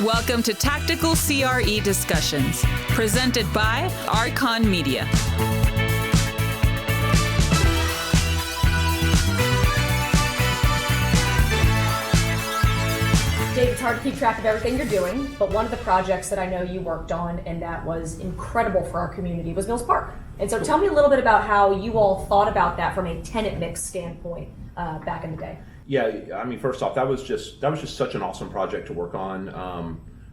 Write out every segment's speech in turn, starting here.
Welcome to Tactical CRE Discussions, presented by Archon Media. Dave, it's hard to keep track of everything you're doing, but one of the projects that I know you worked on and that was incredible for our community was Mills Park. And so tell me a little bit about how you all thought about that from a tenant mix standpoint back in the day. Yeah, I mean, first off, that was just such an awesome project to work on.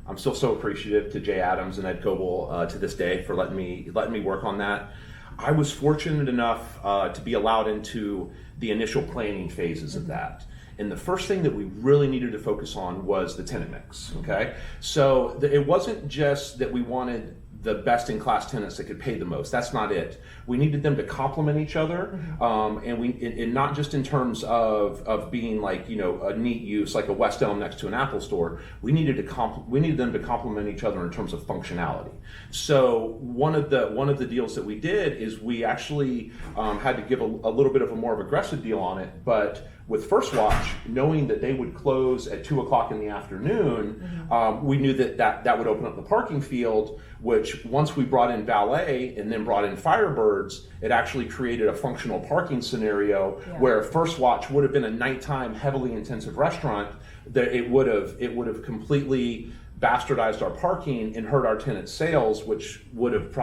I'm still so appreciative to Jay Adams and Ed Coble to this day for letting me work on that. I was fortunate enough to be allowed into the initial planning phases of that. And the first thing that we really needed to focus on was the tenant mix, okay? So it wasn't just that we wanted the best-in-class tenants that could pay the most. That's not it. We needed them to complement each other, and not just in terms of being like, you know, a neat use like a West Elm next to an Apple store. We needed them to complement each other in terms of functionality. So one of the deals that we did is we actually had to give a little bit of a more aggressive deal on it, but with First Watch, knowing that they would close at 2 o'clock in the afternoon, we knew that would open up the parking field, which once we brought in valet and then brought in Firebirds, it actually created a functional parking scenario where First Watch would have been a nighttime, heavily intensive restaurant, that it would have completely bastardized our parking and hurt our tenant sales, which would have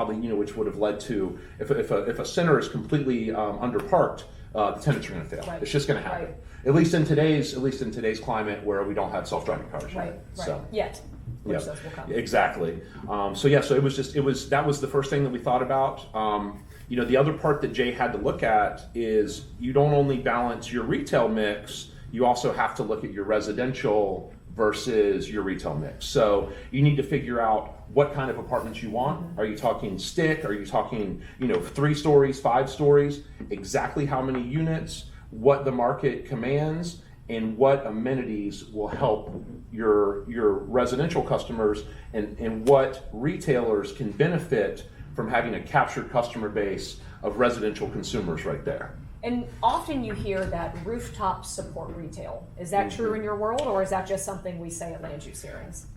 led to, if a center is completely underparked, the tenants are going to fail. Right. It's just going to happen. Right. At least in today's climate where we don't have self-driving cars yet. Right. So, yet. Which those will come. Exactly. So that was the first thing that we thought about. The other part that Jay had to look at is you don't only balance your retail mix, you also have to look at your residential versus your retail mix. So you need to figure out what kind of apartments you want. Are you talking stick? Are you talking, 3 stories, 5 stories? Exactly how many units, what the market commands, and what amenities will help your residential customers, and what retailers can benefit from having a captured customer base of residential consumers right there. And often you hear that rooftops support retail. Is that true in your world, or is that just something we say at land use hearings?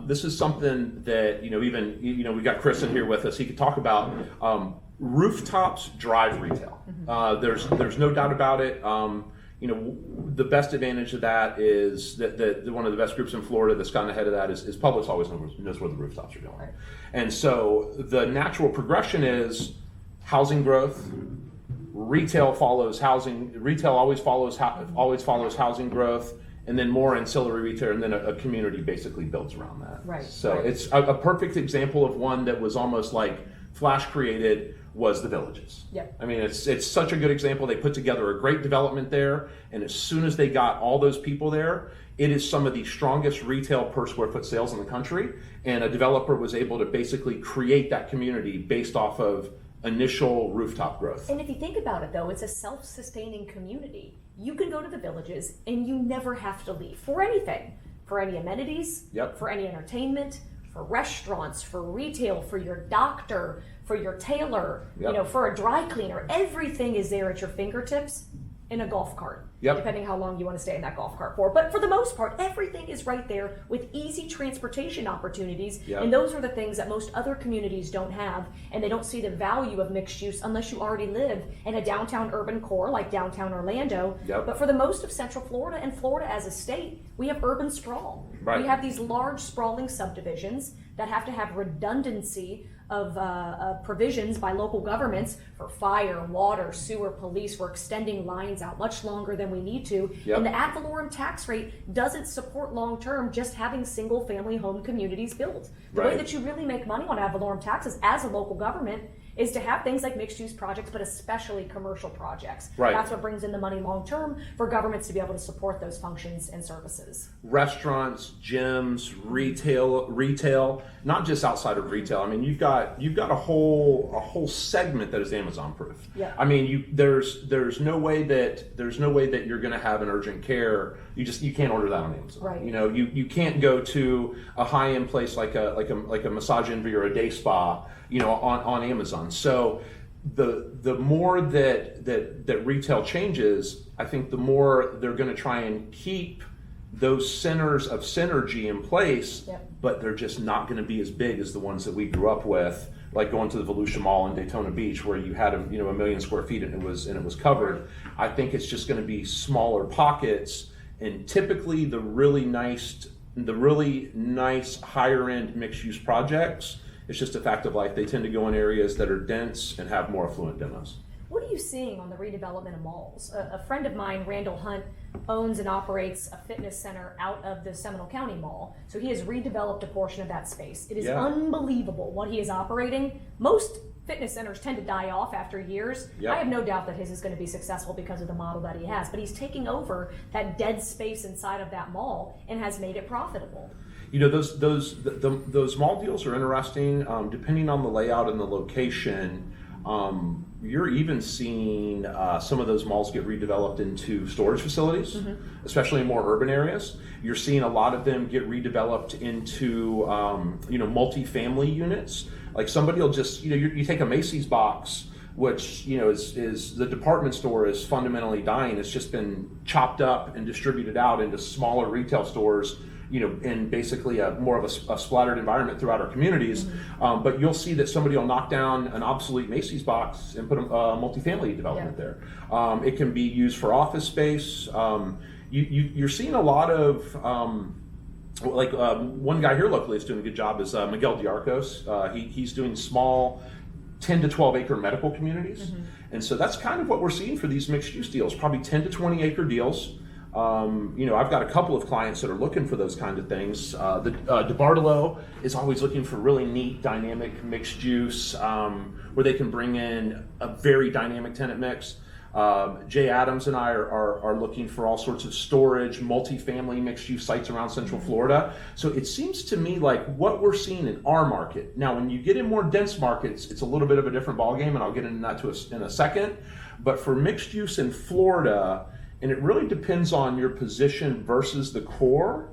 This is something that, we got Chris in here with us. He could talk about rooftops drive retail. There's no doubt about it. The best advantage of that is that one of the best groups in Florida that's gotten ahead of that is Publix always knows where the rooftops are going. Right. And so the natural progression is housing growth. Retail always follows housing growth, and then more ancillary retail, and then a community basically builds around that. Right. So it's a perfect example of one that was almost like flash created was the Villages. Yep. I mean, it's such a good example. They put together a great development there, and as soon as they got all those people there, it is some of the strongest retail per square foot sales in the country, and a developer was able to basically create that community based off of initial rooftop growth. And if you think about it though, it's a self-sustaining community. You can go to the Villages and you never have to leave for anything, for any amenities, for any entertainment, for restaurants, for retail, for your doctor, for your tailor, for a dry cleaner. Everything is there at your fingertips in a golf cart, depending how long you want to stay in that golf cart for. But for the most part, everything is right there with easy transportation opportunities. And those are the things that most other communities don't have, and they don't see the value of mixed use unless you already live in a downtown urban core like downtown Orlando. But for the most of Central Florida and Florida as a state, we have urban sprawl. Right. We have these large sprawling subdivisions that have to have redundancy of provisions by local governments for fire, water, sewer, police. We're extending lines out much longer than we need to. And the ad valorem tax rate doesn't support long-term just having single-family home communities built. The way that you really make money on ad valorem taxes as a local government is to have things like mixed-use projects, but especially commercial projects. Right. That's what brings in the money long-term for governments to be able to support those functions and services. Restaurants, gyms, retail, not just outside of retail. I mean, you've got a whole segment that is Amazon-proof. Yeah. I mean, there's no way that you're going to have an urgent care. You can't order that on Amazon. Right. You can't go to a high-end place like a massage envy or a day spa, on Amazon. So the more that retail changes, I think the more they're going to try and keep those centers of synergy in place, Yep. but they're just not going to be as big as the ones that we grew up with, like going to the Volusia Mall in Daytona Beach, where you had a 1 million square feet and it was covered. I think it's just going to be smaller pockets, and typically the really nice higher end mixed use projects, it's just a fact of life. They tend to go in areas that are dense and have more affluent demos. What are you seeing on the redevelopment of malls? A friend of mine, Randall Hunt, owns and operates a fitness center out of the Seminole County Mall. So he has redeveloped a portion of that space. It is unbelievable what he is operating. Most fitness centers tend to die off after years. I have no doubt that his is going to be successful because of the model that he has, but he's taking over that dead space inside of that mall and has made it profitable. Those mall deals are interesting, depending on the layout and the location. You're even seeing some of those malls get redeveloped into storage facilities, especially in more urban areas. You're seeing a lot of them get redeveloped into multifamily units. Like somebody will just you take a Macy's box, which is the department store is fundamentally dying. It's just been chopped up and distributed out into smaller retail stores, in basically more of a splattered environment throughout our communities. But you'll see that somebody will knock down an obsolete Macy's box and put a multifamily development there. It can be used for office space. You're seeing a lot of, one guy here locally is doing a good job is Miguel Diarcos. He's doing small 10 to 12 acre medical communities. And so that's kind of what we're seeing for these mixed use deals, probably 10 to 20 acre deals. I've got a couple of clients that are looking for those kind of things. DeBartolo is always looking for really neat, dynamic mixed use, where they can bring in a very dynamic tenant mix. Jay Adams and I are looking for all sorts of storage, multifamily mixed use sites around Central Florida. So it seems to me like what we're seeing in our market. Now, when you get in more dense markets, it's a little bit of a different ballgame, and I'll get into that in a second. But for mixed use in Florida, and it really depends on your position versus the core,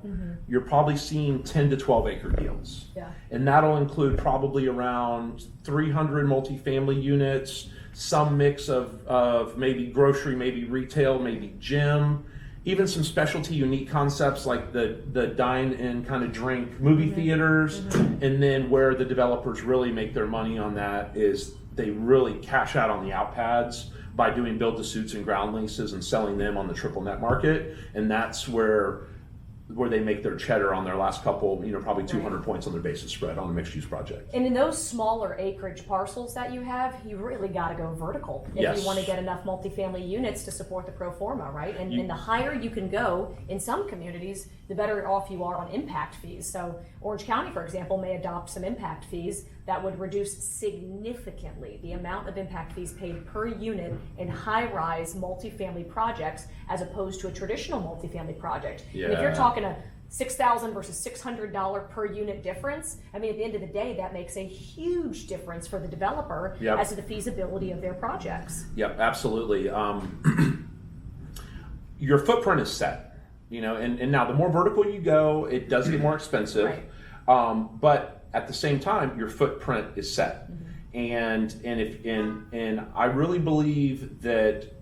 you're probably seeing 10 to 12 acre deals. And that'll include probably around 300 multifamily units, some mix of maybe grocery, maybe retail, maybe gym, even some specialty unique concepts like the dine and kind of drink movie theaters. And then where the developers really make their money on that is they really cash out on the out pads by doing build-to-suits and ground leases and selling them on the triple net market, and that's where they make their cheddar on their last couple, probably 200 points on their basis spread on a mixed-use project. And in those smaller acreage parcels that you have, you really got to go vertical if you want to get enough multifamily units to support the pro forma, right? And the higher you can go in some communities, the better off you are on impact fees. So Orange County, for example, may adopt some impact fees that would reduce significantly the amount of impact fees paid per unit in high-rise multifamily projects as opposed to a traditional multifamily project. And if you're talking a $6,000 versus $600 per unit difference, I mean, at the end of the day, that makes a huge difference for the developer as to the feasibility of their projects. Yep, absolutely. Your footprint is set. And now the more vertical you go, it does get more expensive. But at the same time, your footprint is set. And I really believe that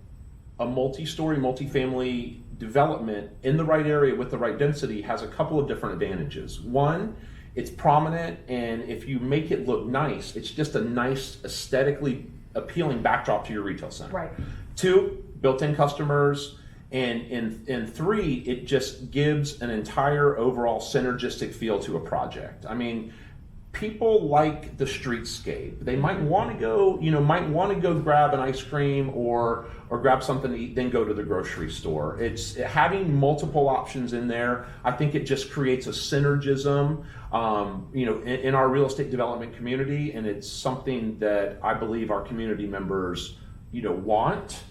a multi-story, multifamily development in the right area with the right density has a couple of different advantages. One, it's prominent, and if you make it look nice, it's just a nice, aesthetically appealing backdrop to your retail center. Two, built-in customers. And three, it just gives an entire overall synergistic feel to a project. I mean, people like the streetscape. They might want to go, grab an ice cream or grab something to eat, then go to the grocery store. It's having multiple options in there. I think it just creates a synergism, in our real estate development community, and it's something that I believe our community members want,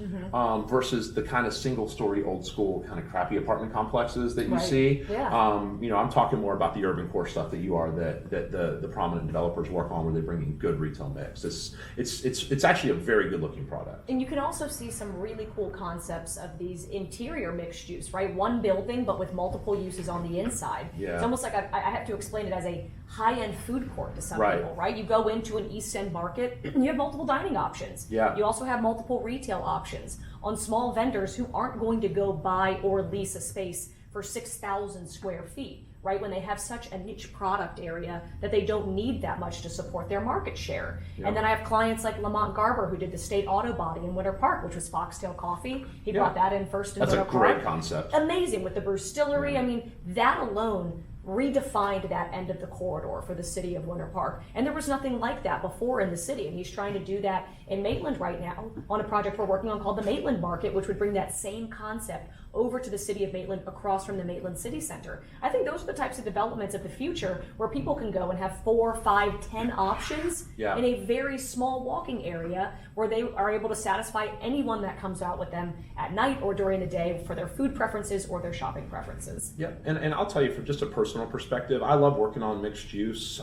versus the kind of single story old school kind of crappy apartment complexes that you see. I'm talking more about the urban core stuff that you are that the prominent developers work on, where they bring in good retail mix. It's actually a very good looking product. And you can also see some really cool concepts of these interior mixed use, right? One building but with multiple uses on the inside. It's almost like I have to explain it as a high-end food court to some people, right? You go into an East End market, you have multiple dining options. You also have multiple retail options on small vendors who aren't going to go buy or lease a space for 6,000 square feet, right? When they have such a niche product area that they don't need that much to support their market share. Yep. And then I have clients like Lamont Garber, who did the State Auto Body in Winter Park, which was Foxtail Coffee. He brought that in first in Winter Park. That's a great concept. Amazing, with the Brewstillery. I mean, that alone redefined that end of the corridor for the city of Winter Park. And there was nothing like that before in the city. And he's trying to do that in Maitland right now on a project we're working on called the Maitland Market, which would bring that same concept over to the city of Maitland across from the Maitland City Center. I think those are the types of developments of the future where people can go and have 4, 5, 10 options in a very small walking area where they are able to satisfy anyone that comes out with them at night or during the day for their food preferences or their shopping preferences. Yeah, and I'll tell you from just a personal perspective, I love working on mixed use.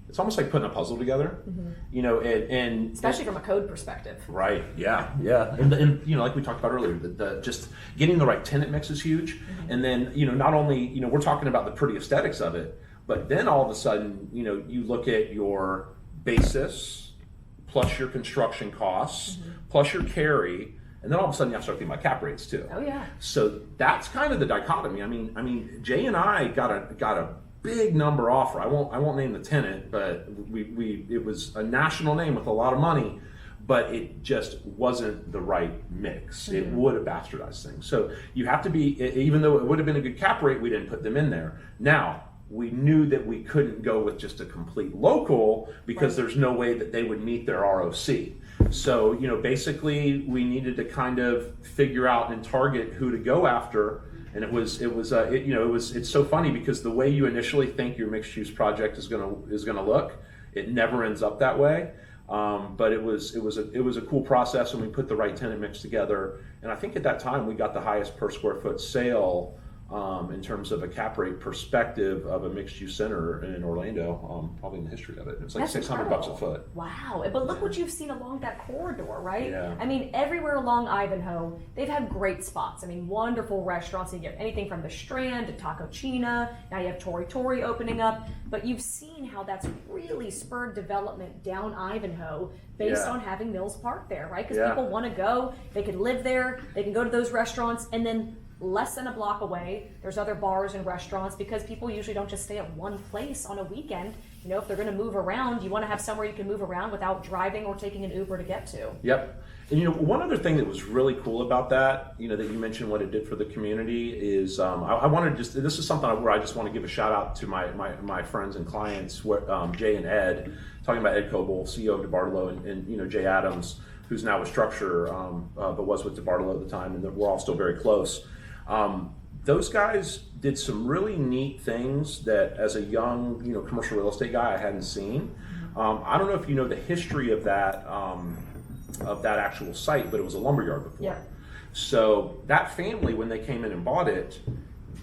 It's almost like putting a puzzle together, you know, and especially from a code perspective. Right. Yeah. And you know, like we talked about earlier, the just getting the right tenant mix is huge. And then, you know, not only, you know, we're talking about the pretty aesthetics of it, but then all of a sudden, you know, you look at your basis plus your construction costs plus your carry. And then all of a sudden you have to start thinking about cap rates too. Oh yeah. So that's kind of the dichotomy. I mean, Jay and I got a big number offer. I won't name the tenant, but it was a national name with a lot of money, but it just wasn't the right mix. It would have bastardized things. So you have to be, even though it would have been a good cap rate, we didn't put them in there. Now, we knew that we couldn't go with just a complete local because there's no way that they would meet their ROC. So, you know, basically we needed to kind of figure out and target who to go after. And it's so funny because the way you initially think your mixed use project is gonna look, it never ends up that way. But it was a cool process, and we put the right tenant mix together. And I think at that time we got the highest per square foot sale in terms of a cap rate perspective of a mixed use center in Orlando, probably in the history of it. It's like $600 a foot. Wow. But look what you've seen along that corridor, right? Yeah. I mean, everywhere along Ivanhoe, they've had great spots. I mean, wonderful restaurants. You get anything from the Strand to Taco China. Now you have Tori Tori opening up. But you've seen how that's really spurred development down Ivanhoe based on having Mills Park there, right? Because people want to go, they can live there, they can go to those restaurants, and then less than a block away, there's other bars and restaurants, because people usually don't just stay at one place on a weekend. You know, if they're going to move around, you want to have somewhere you can move around without driving or taking an Uber to get to. Yep. And, you know, one other thing that was really cool about that, you know, that you mentioned what it did for the community is I wanted to this is something where I just want to give a shout out to my friends and clients, Jay and Ed, talking about Ed Coble, CEO of DeBartolo, and you know, Jay Adams, who's now with Structure, but was with DeBartolo at the time, and we're all still very close. Those guys did some really neat things that, as a young, you know, commercial real estate guy, I hadn't seen. I don't know if you know the history of that actual site, but it was a lumberyard before. Yeah. So that family, when they came in and bought it,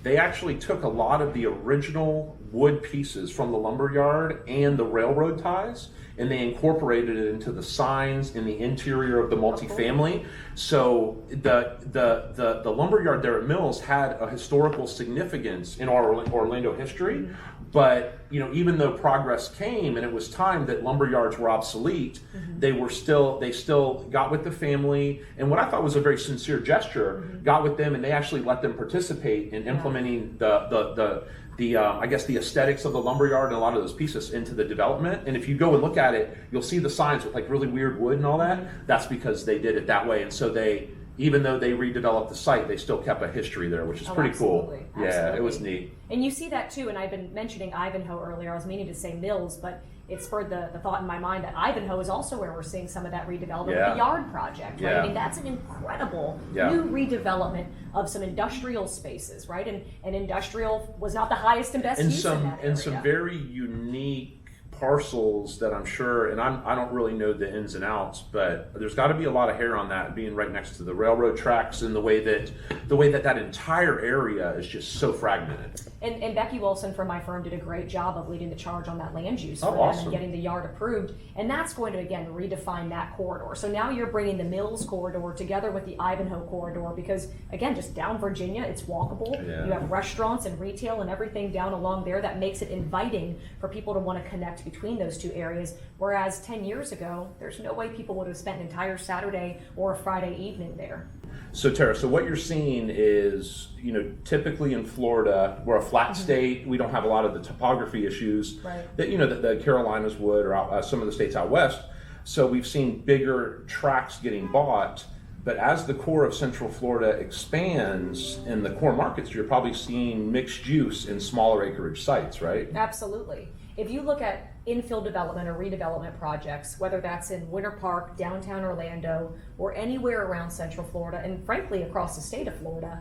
they actually took a lot of the original wood pieces from the lumberyard and the railroad ties, and they incorporated it into the signs in the interior of the multifamily. So the lumberyard there at Mills had a historical significance in our Orlando history. But you know, even though progress came and it was time that lumberyards were obsolete, they still got with the family, and what I thought was a very sincere gesture, got with them, and they actually let them participate in implementing I guess the aesthetics of the lumberyard and a lot of those pieces into the development. And if you go and look at it, you'll see the signs with like really weird wood and all that. That's because they did it that way. And so even though they redeveloped the site, they still kept a history there, which is pretty cool. Yeah, it was neat. And you see that too, and I've been mentioning Ivanhoe earlier. I was meaning to say Mills, but it spurred the thought in my mind that Ivanhoe is also where we're seeing some of that redevelopment with the Yard project, right? I mean, that's an incredible new redevelopment of some industrial spaces, right? And industrial was not the highest and best use in that area. And some very unique parcels that I'm sure, and I don't really know the ins and outs, but there's got to be a lot of hair on that, being right next to the railroad tracks, and the way that entire area is just so fragmented. And Becky Wilson from my firm did a great job of leading the charge on that land use for them awesome. And getting the yard approved. And that's going to, again, redefine that corridor. So now you're bringing the Mills corridor together with the Ivanhoe corridor because, again, just down Virginia, it's walkable. Yeah. You have restaurants and retail and everything down along there that makes it inviting for people to want to connect between those two areas, whereas 10 years ago, there's no way people would have spent an entire Saturday or a Friday evening there. So Tara, so what you're seeing is, typically in Florida, we're a flat state, we don't have a lot of the topography issues that, that the Carolinas would, or some of the states out west. So we've seen bigger tracts getting bought, but as the core of Central Florida expands in the core markets, you're probably seeing mixed use in smaller acreage sites, right? Absolutely. If you look at infill development or redevelopment projects, whether that's in Winter Park, downtown Orlando, or anywhere around Central Florida, and frankly across the state of Florida,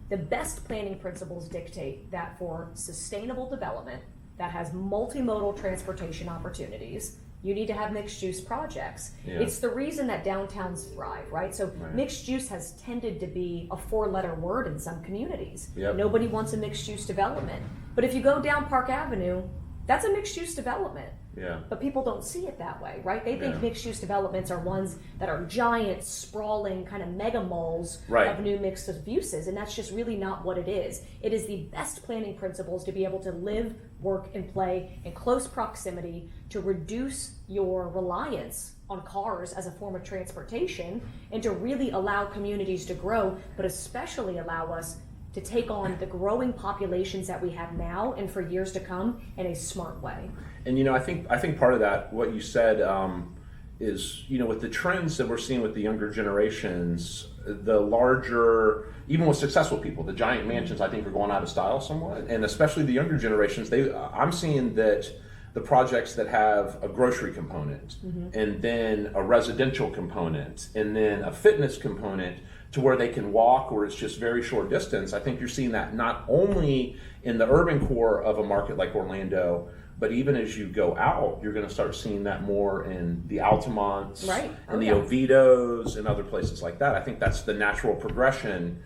the best planning principles dictate that for sustainable development that has multimodal transportation opportunities, you need to have mixed use projects. Yeah. It's the reason that downtowns thrive, right? So mixed use has tended to be a 4-letter word in some communities. Yep. Nobody wants a mixed use development. But if you go down Park Avenue, that's a mixed use development. Yeah. But people don't see it that way, right? They think mixed use developments are ones that are giant, sprawling, kind of mega malls of new mix of uses, and that's just really not what it is. It is the best planning principles to be able to live, work, and play in close proximity to reduce your reliance on cars as a form of transportation and to really allow communities to grow, but especially allow us to take on the growing populations that we have now and for years to come in a smart way. And I think part of that, what you said, is with the trends that we're seeing with the younger generations, the larger, even with successful people, the giant mansions I think are going out of style somewhat, and especially the younger generations. I'm seeing that the projects that have a grocery component, and then a residential component, and then a fitness component, to where they can walk or it's just very short distance. I think you're seeing that not only in the urban core of a market like Orlando, but even as you go out, you're going to start seeing that more in the Altamontes and the Ovidos and other places like that. I think that's the natural progression,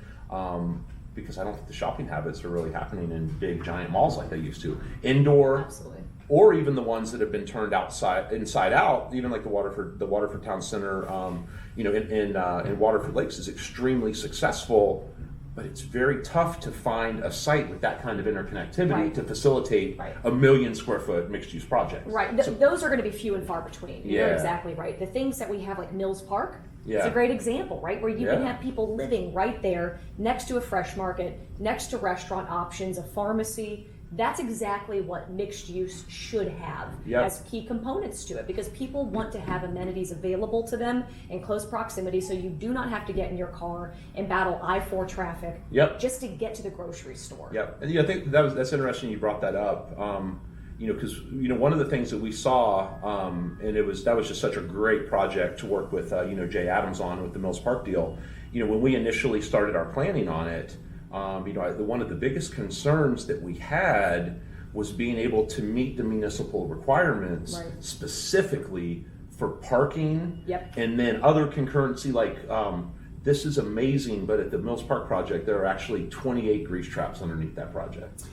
because I don't think the shopping habits are really happening in big giant malls like they used to. Indoor. Absolutely. Or even the ones that have been turned inside out, even like the Waterford Town Center, in Waterford Lakes is extremely successful, but it's very tough to find a site with that kind of interconnectivity to facilitate a 1 million square foot mixed use project. Right, those are going to be few and far between. You're exactly right. The things that we have like Mills Park, it's a great example, right? Where you can have people living right there next to a fresh market, next to restaurant options, a pharmacy. That's exactly what mixed use should have as key components to it, because people want to have amenities available to them in close proximity, so you do not have to get in your car and battle I-4 traffic just to get to the grocery store. And I think that's interesting you brought that up, because one of the things that we saw, and that was just such a great project to work with Jay Adams on with the Mills Park deal. When we initially started our planning on it, one of the biggest concerns that we had was being able to meet the municipal requirements specifically for parking and then other concurrency, like this is amazing, but at the Mills Park project, there are actually 28 grease traps underneath that project.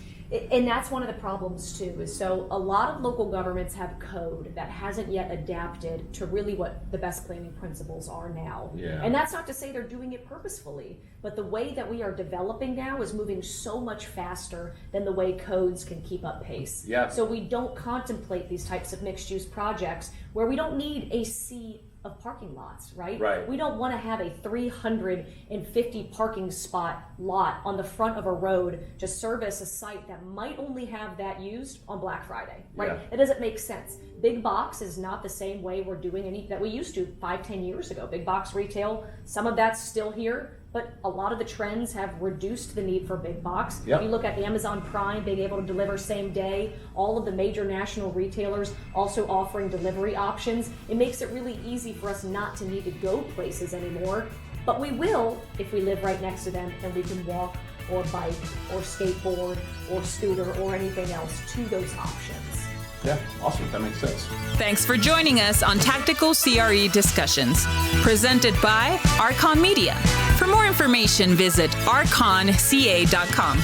And that's one of the problems too, is so a lot of local governments have code that hasn't yet adapted to really what the best planning principles are now. And that's not to say they're doing it purposefully, but the way that we are developing now is moving so much faster than the way codes can keep up pace. So we don't contemplate these types of mixed use projects where we don't need a sea of parking lots, right? We don't want to have a 350 parking spot lot on the front of a road to service a site that might only have that used on Black Friday, right? It doesn't make sense. Big box is not the same way we're doing that we used to 5-10 years ago. Big box retail, some of that's still here, but a lot of the trends have reduced the need for big box. If you look at Amazon Prime being able to deliver same day, all of the major national retailers also offering delivery options, it makes it really easy for us not to need to go places anymore. But we will if we live right next to them and we can walk or bike or skateboard or scooter or anything else to those options. Yeah, awesome. That makes sense. Thanks for joining us on Tactical CRE Discussions, presented by Archon Media. For more information, visit archonca.com.